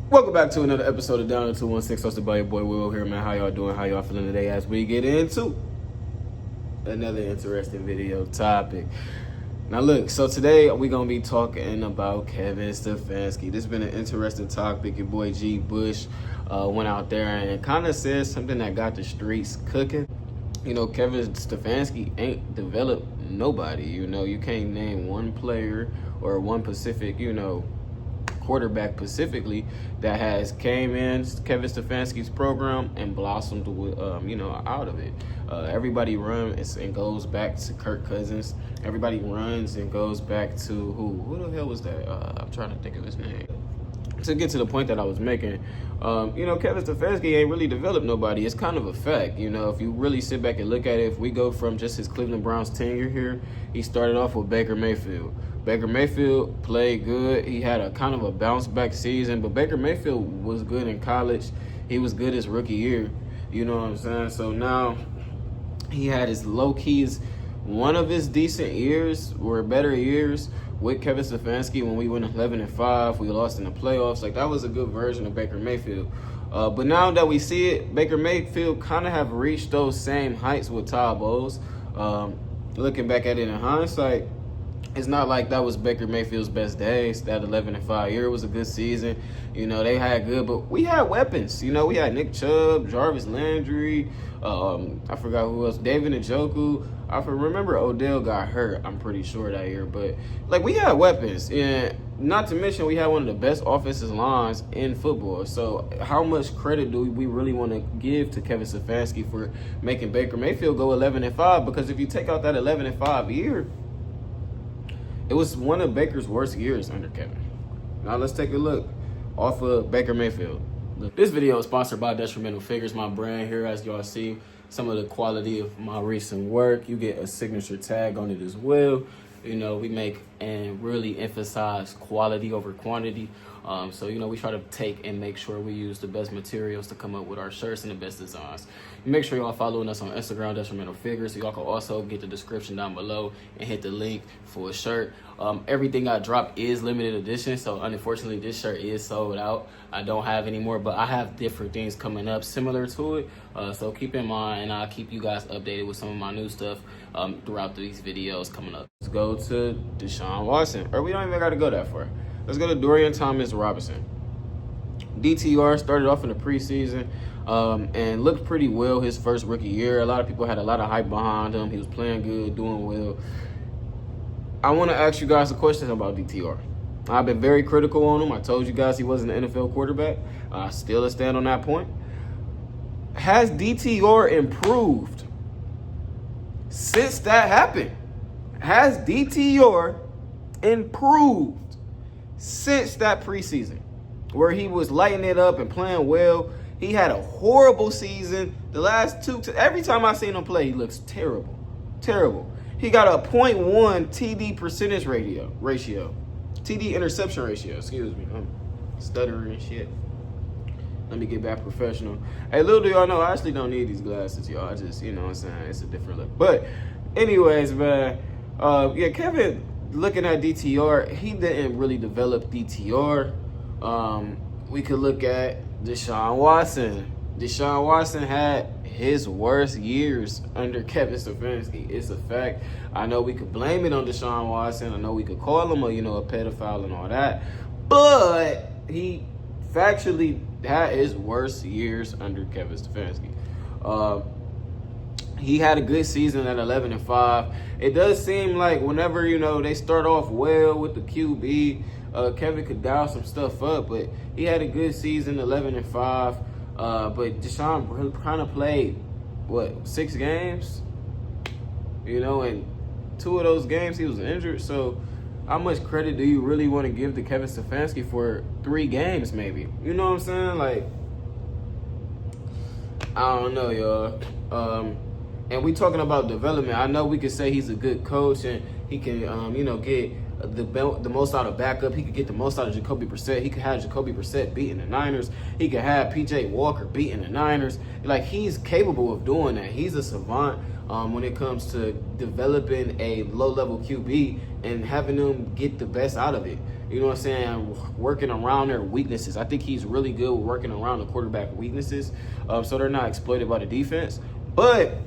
Welcome back to another episode of Down to 216, hosted by your boy Will here, man. How y'all doing? How y'all feeling today as we get into another interesting video topic. Now look, so today we're going to be talking about Kevin Stefanski. This has been an interesting topic. Your boy G. Bush went out there and kind of said something that got the streets cooking. You know, Kevin Stefanski ain't developed nobody. You know, you can't name one player or one specific, quarterback specifically that has came in Kevin Stefanski's program and blossomed, out of it. Everybody runs and goes back to Kirk Cousins. Everybody runs and goes back to who the hell was that? I'm trying to think of his name. To get to the point that I was making, Kevin Stefanski ain't really developed nobody. It's kind of a fact. You know, if you really sit back and look at it, if we go from just his Cleveland Browns tenure here, he started off with Baker Mayfield. Baker Mayfield played good. He had a kind of a bounce back season, but Baker Mayfield was good in college. He was good his rookie year. You know what I'm saying? So now he had his low keys. One of his decent years were better years with Kevin Stefanski when we went 11-5. We lost in the playoffs. Like, that was a good version of Baker Mayfield. But now that we see it, Baker Mayfield kind of have reached those same heights with Todd Bowles. Looking back at it in hindsight, it's not like that was Baker Mayfield's best days. That 11-5 year was a good season. You know, they had good, but we had weapons. You know, we had Nick Chubb, Jarvis Landry, I forgot who else, David Njoku. I remember Odell got hurt, I'm pretty sure, that year. But, like, we had weapons. And not to mention, we had one of the best offensive lines in football. So how much credit do we really want to give to Kevin Stefanski for making Baker Mayfield go 11-5? Because if you take out that 11-5 year, it was one of Baker's worst years under Kevin. Now let's take a look off of Baker Mayfield. This video is sponsored by Detrimental Figures, my brand here. As y'all see, some of the quality of my recent work. You get a signature tag on it as well. You know, we make and really emphasize quality over quantity. So, we try to take and make sure we use the best materials to come up with our shirts and the best designs. Make sure y'all following us on Instagram, Detrimental Figures. So y'all can also get the description down below and hit the link for a shirt. Everything I drop is limited edition. So unfortunately, this shirt is sold out. I don't have any more, but I have different things coming up similar to it. So keep in mind, and I'll keep you guys updated with some of my new stuff throughout these videos coming up. Let's go to Deshaun Watson. Or we don't even got to go that far. Let's go to Dorian Thomas-Robinson. DTR started off in the preseason and looked pretty well his first rookie year. A lot of people had a lot of hype behind him. He was playing good, doing well. I want to ask you guys a question about DTR. I've been very critical on him. I told you guys he wasn't an NFL quarterback. I still stand on that point. Has DTR improved since that happened? Has DTR improved since that preseason where he was lighting it up and playing well? He had a horrible season. The last every time I seen him play, he looks terrible. Terrible. He got a 0.1 TD percentage ratio. TD interception ratio, excuse me. I'm stuttering and shit. Let me get back professional. Hey, little do y'all know, I actually don't need these glasses, y'all. I just, what I'm saying, it's a different look. But anyways, man, Kevin, looking at DTR, he didn't really develop DTR. We could look at Deshaun Watson. Deshaun Watson had his worst years under Kevin Stefanski. It's a fact. I know we could blame it on Deshaun Watson. I know we could call him a pedophile and all that. But he factually had his worst years under Kevin Stefanski. He had a good season at 11-5. It does seem like whenever, they start off well with the QB, Kevin could dial some stuff up, but he had a good season, 11-5. But Deshaun kind of played, 6 games? And 2 of those games he was injured. So how much credit do you really want to give to Kevin Stefanski for 3 games maybe? You know what I'm saying? Like, I don't know, y'all. And we talking about development. I know we could say he's a good coach and he can, get the most out of backup. He could get the most out of Jacoby Brissett. He could have Jacoby Brissett beating the Niners. He could have P.J. Walker beating the Niners. Like, he's capable of doing that. He's a savant when it comes to developing a low-level QB and having them get the best out of it. you know what I'm saying, working around their weaknesses. I think he's really good with working around the quarterback weaknesses, so they're not exploited by the defense. But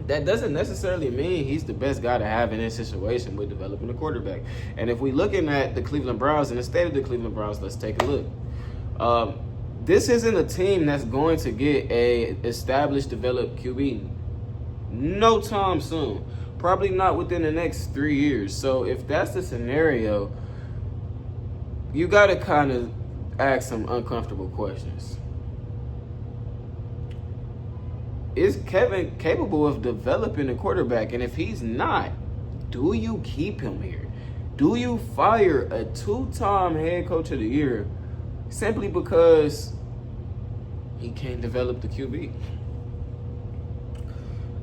that doesn't necessarily mean he's the best guy to have in this situation with developing a quarterback. And if we're looking at the Cleveland Browns and the state of the Cleveland Browns, let's take a look. This isn't a team that's going to get a established, developed QB no time soon. Probably not within the next 3 years. So if that's the scenario, you got to kind of ask some uncomfortable questions. Is Kevin capable of developing a quarterback? And if he's not, do you keep him here? Do you fire a 2-time head coach of the year simply because he can't develop the QB?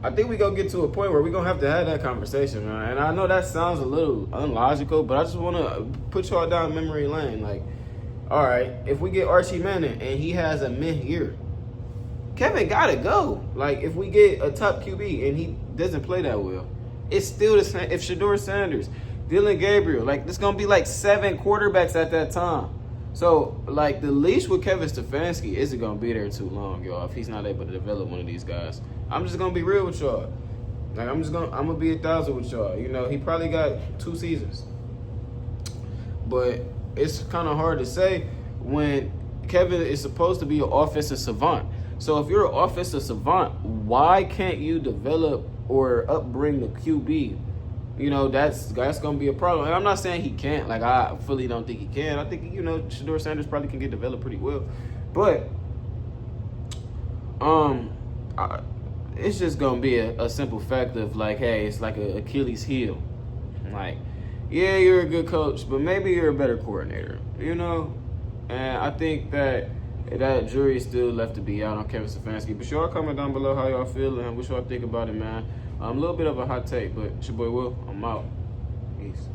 I think we're going to get to a point where we're going to have that conversation, man. And I know that sounds a little unlogical, but I just want to put y'all down memory lane. Like, all right, if we get Archie Manning and he has a mid-year, Kevin got to go. Like, if we get a top QB and he doesn't play that well, it's still the same. If Shedeur Sanders, Dylan Gabriel, like, there's going to be like 7 quarterbacks at that time. So, like, the leash with Kevin Stefanski isn't going to be there too long, y'all, if he's not able to develop one of these guys. I'm just going to be real with y'all. Like, I'm going to be 1,000 with y'all. You know, he probably got 2 seasons. But it's kind of hard to say when Kevin is supposed to be an offensive savant. So if you're an offensive savant, why can't you develop or upbring the QB? You know, that's going to be a problem. And I'm not saying he can't. Like, I fully don't think he can. I think, you know, Shedeur Sanders probably can get developed pretty well. But it's just going to be a simple fact of, like, hey, it's like an Achilles heel. Like, yeah, you're a good coach, but maybe you're a better coordinator, you know? And I think that jury is still left to be out on Kevin Stefanski. But y'all comment down below how y'all feel and what y'all think about it, man. A little bit of a hot take, but it's your boy Will. I'm out. Peace.